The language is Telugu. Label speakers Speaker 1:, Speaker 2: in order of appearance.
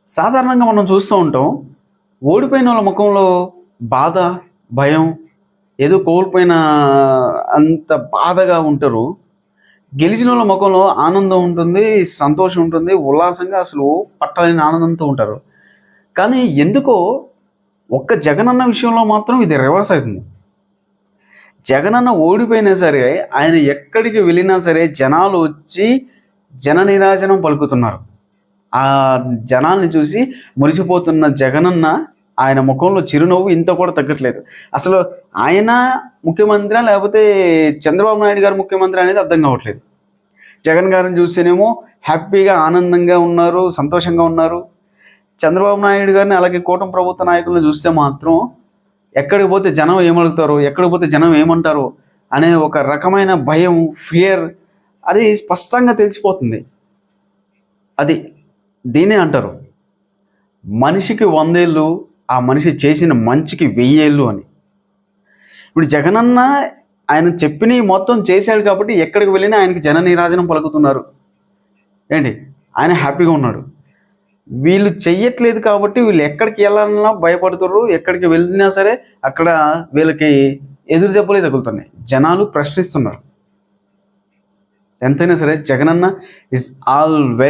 Speaker 1: సాధారణంగా మనం చూస్తూ ఉంటాం. ఓడిపోయిన వాళ్ళ ముఖంలో బాధ, భయం, ఏదో కోల్పోయిన అంత బాధగా ఉంటారు. గెలిచినోళ్ళ మొఖంలో ఆనందం ఉంటుంది, సంతోషం ఉంటుంది, ఉల్లాసంగా అసలు పట్టలేని ఆనందంతో ఉంటారు. కానీ ఎందుకో ఒక్క జగనన్న విషయంలో మాత్రం ఇది రివర్స్ అయితుంది. జగనన్న ఓడిపోయినా సరే, ఆయన ఎక్కడికి వెళ్ళినా సరే జనాలు వచ్చి జననీరాజనం పలుకుతున్నారు. ఆ జనాల్ని చూసి మురిసిపోతున్న జగనన్న ఆయన ముఖంలో చిరునవ్వు ఇంత కూడా తగ్గట్లేదు. అసలు ఆయన ముఖ్యమంత్రా? లేకపోతే చంద్రబాబు నాయుడు గారు ముఖ్యమంత్రి అనేది అర్థం కావట్లేదు. జగన్ గారిని చూస్తేనేమో హ్యాపీగా, ఆనందంగా ఉన్నారు, సంతోషంగా ఉన్నారు. చంద్రబాబు నాయుడు గారిని అలాగే కూటమి ప్రభుత్వ నాయకులను చూస్తే మాత్రం ఎక్కడికి పోతే జనం ఏమడుగుతారు, ఎక్కడికి పోతే జనం ఏమంటారు అనే ఒక రకమైన భయం, ఫియర్ అది స్పష్టంగా తెలిసిపోతుంది. అది దీన్నే అంటారు మనిషికి 100 ఏళ్ళు, ఆ మనిషి చేసిన మంచికి 1000 ఏళ్ళు అని. ఇప్పుడు జగనన్న ఆయన చెప్పినవి మొత్తం చేశాడు కాబట్టి ఎక్కడికి వెళ్ళినా ఆయనకి జన నీరాజనం పలుకుతున్నారు. ఏంటి, ఆయన హ్యాపీగా ఉన్నాడు. వీళ్ళు చెయ్యట్లేదు కాబట్టి వీళ్ళు ఎక్కడికి వెళ్ళాలన్నా భయపడుతుర్రు. ఎక్కడికి వెళ్ళినా సరే అక్కడ వీళ్ళకి ఎదురు దెబ్బలే తగులుతున్నాయి. జనాలు ప్రశ్నిస్తున్నారు. ఎంతైనా సరే జగనన్న ఇస్ ఆల్వేస్